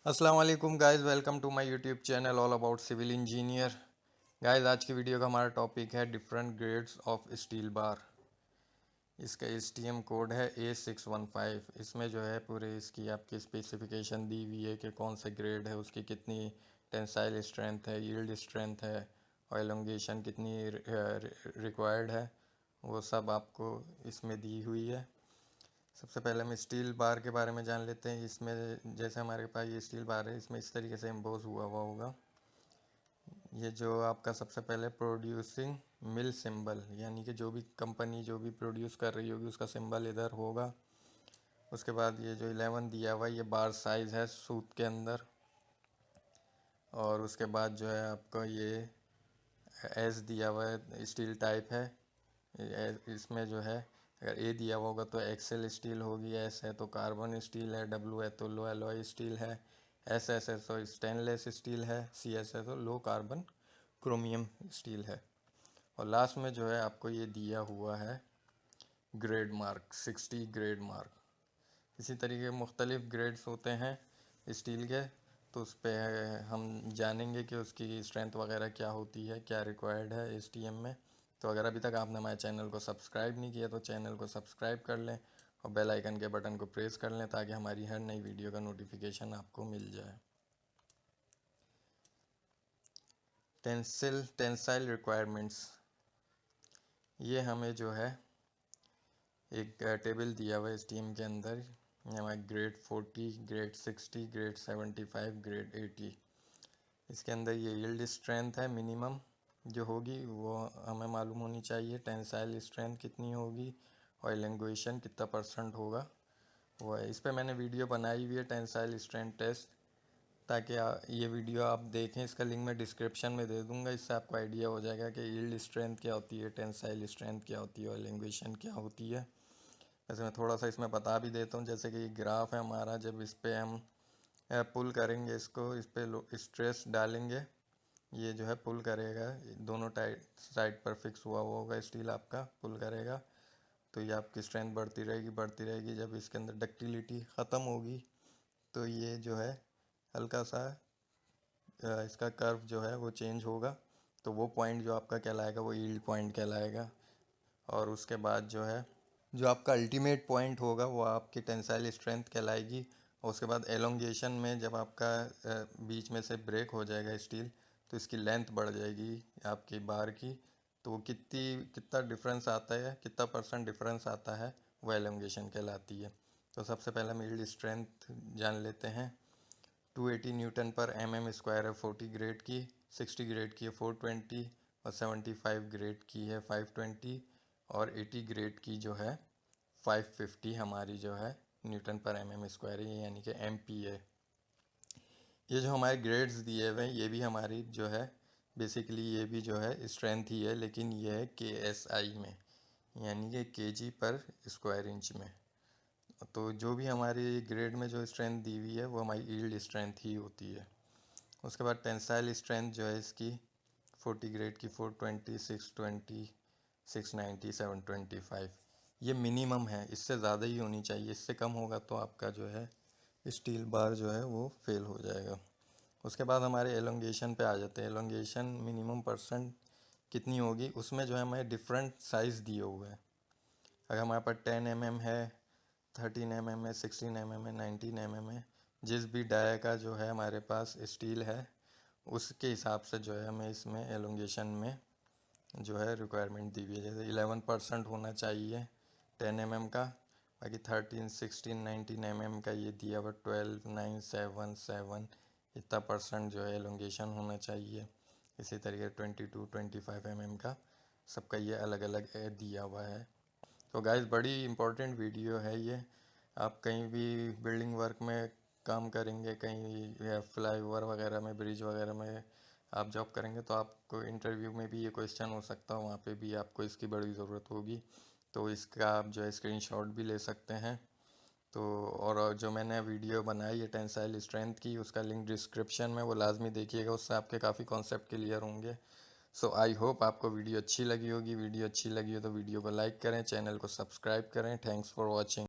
अस्सलाम वालेकुम guys, welcome to my YouTube channel all about civil engineer. Guys, आज की वीडियो का हमारा टॉपिक है different grades of steel bar. इसका एसटीएम कोड है A615। इसमें जो है पूरे इसकी आपकी स्पेसिफिकेशन दी हुई है कि कौन से ग्रेड है, उसकी कितनी टेंसाइल स्ट्रेंथ है, यील्ड स्ट्रेंथ है और एलोंगेशन कितनी रिक्वायर्ड है, वो सब आपको इसमें दी हुई है। सबसे पहले हम स्टील बार के बारे में जान लेते हैं। इसमें जैसे हमारे पास ये स्टील बार है, इसमें इस तरीके से एम्बोस हुआ होगा। ये जो आपका सबसे पहले प्रोड्यूसिंग मिल सिंबल, यानी कि जो भी कंपनी जो भी प्रोड्यूस कर रही होगी उसका सिंबल इधर होगा। उसके बाद ये जो 11 दिया हुआ है ये बार साइज़ है सूत के अंदर। और उसके बाद जो है आपका ये एस दिया हुआ है, स्टील टाइप है। इसमें जो है अगर ए दिया हुआ होगा तो एक्सेल स्टील होगी, एस है तो कार्बन स्टील है, डब्ल्यू है तो लो एलॉय स्टील है, एस एस है तो स्टेनलेस स्टील है, सी एस है तो लो कार्बन क्रोमियम स्टील है। और लास्ट में जो है आपको ये दिया हुआ है ग्रेड मार्क, 60 ग्रेड मार्क। इसी तरीके मुख्तलिफ़ ग्रेड्स होते हैं स्टील के, तो उस पर हम जानेंगे कि उसकी स्ट्रेंथ वगैरह क्या होती है, क्या रिक्वायर्ड है एसटीएम में। तो अगर अभी तक आपने हमारे चैनल को सब्सक्राइब नहीं किया तो चैनल को सब्सक्राइब कर लें और बेल आइकन के बटन को प्रेस कर लें ताकि हमारी हर नई वीडियो का नोटिफिकेशन आपको मिल जाए। टेंसाइल रिक्वायरमेंट्स, ये हमें जो है एक टेबल दिया हुआ है एसटीएम के अंदर। हमारे ग्रेड 40, ग्रेड 60, ग्रेड 75, ग्रेड 80। इसके अंदर ये यील्ड स्ट्रेंथ है मिनिमम जो होगी वो हमें मालूम होनी चाहिए, टेंसाइल स्ट्रेंथ कितनी होगी और एलोंगेशन कितना परसेंट होगा वो है। इस पर मैंने वीडियो बनाई हुई है टेंसाइल स्ट्रेंथ टेस्ट, ताकि ये वीडियो आप देखें। इसका लिंक मैं डिस्क्रिप्शन में दे दूंगा, इससे आपको आइडिया हो जाएगा कि यील्ड स्ट्रेंथ क्या होती है, टेंसाइल स्ट्रेंथ क्या होती है और एलोंगेशन क्या होती है। वैसे मैं थोड़ा सा इसमें बता भी देता हूँ। जैसे कि ये ग्राफ है हमारा, जब इस पर हम पुल करेंगे, इसको इस पर स्ट्रेस डालेंगे, ये जो है पुल करेगा, दोनों साइड पर फिक्स हुआ होगा स्टील आपका, पुल करेगा तो ये आपकी स्ट्रेंथ बढ़ती रहेगी बढ़ती रहेगी। जब इसके अंदर डक्टिलिटी ख़त्म होगी तो ये जो है हल्का सा इसका कर्व जो है वो चेंज होगा, तो वो पॉइंट जो आपका कहलाएगा वो यील्ड पॉइंट कहलाएगा। और उसके बाद जो है जो आपका अल्टीमेट पॉइंट होगा वो आपकी टेंसाइल स्ट्रेंथ कहलाएगी। और उसके बाद एलोंगेशन में जब आपका बीच में से ब्रेक हो जाएगा स्टील तो इसकी लेंथ बढ़ जाएगी आपकी बार की, तो वो कितना डिफरेंस आता है, कितना परसेंट डिफरेंस आता है, वो एलोंगेशन कहलाती है। तो सबसे पहले हम यील्ड स्ट्रेंथ जान लेते हैं। 280 न्यूटन पर mm स्क्वायर है 40 ग्रेड की, 60 ग्रेड की है 420 और 75 ग्रेड की है 520 और 80 ग्रेड की जो है 550 हमारी जो है न्यूटन पर mm स्क्वायर है, यानी कि MPa। ये जो हमारे ग्रेड्स दिए हुए हैं ये भी हमारी जो है बेसिकली ये भी जो है स्ट्रेंथ ही है, लेकिन ये है KSI में, यानी कि kg पर स्क्वायर इंच में। तो जो भी हमारी ग्रेड में जो स्ट्रेंथ दी हुई है वो हमारी यील्ड स्ट्रेंथ ही होती है। उसके बाद टेंसाइल स्ट्रेंथ जो है इसकी 40 ग्रेड की 420, 620, 690, 725 ये मिनिमम है, इससे ज़्यादा ही होनी चाहिए। इससे कम होगा तो आपका जो है स्टील बार जो है वो फेल हो जाएगा। उसके बाद हमारे एलोंगेशन पे आ जाते हैं। एलोंगेशन मिनिमम परसेंट कितनी होगी, उसमें जो है हमें डिफरेंट साइज़ दिए हुए हैं। अगर हमारे पास 10 mm है, 13 mm है, 16 mm है, 19 mm है, जिस भी डाया का जो है हमारे पास स्टील है उसके हिसाब से जो है हमें इसमें एलोंगेशन में जो है रिक्वायरमेंट दी हुई है। जैसे 11% होना चाहिए 10 mm का, बाकी 13, 16, 19 mm का ये दिया हुआ 12, 9, 7, 7 इतना परसेंट जो है एलोंगेशन होना चाहिए। इसी तरीके 22, 25 mm का सबका ये अलग अलग दिया हुआ है। तो गाइस, बड़ी इम्पोर्टेंट वीडियो है ये। आप कहीं भी बिल्डिंग वर्क में काम करेंगे, कहीं या फ्लाईओवर वगैरह में, ब्रिज वगैरह में आप जॉब करेंगे तो आपको इंटरव्यू में भी ये क्वेश्चन हो सकता है, वहाँ पे भी आपको इसकी बड़ी ज़रूरत होगी। तो इसका आप जो है स्क्रीनशॉट भी ले सकते हैं। तो और जो मैंने वीडियो बनाई है टेंसाइल स्ट्रेंथ की, उसका लिंक डिस्क्रिप्शन में, वो लाजमी देखिएगा, उससे आपके काफ़ी कॉन्सेप्ट क्लियर होंगे। सो आई होप आपको वीडियो अच्छी लगी होगी। वीडियो अच्छी लगी हो तो वीडियो को लाइक करें, चैनल को सब्सक्राइब करें। Thanks for watching.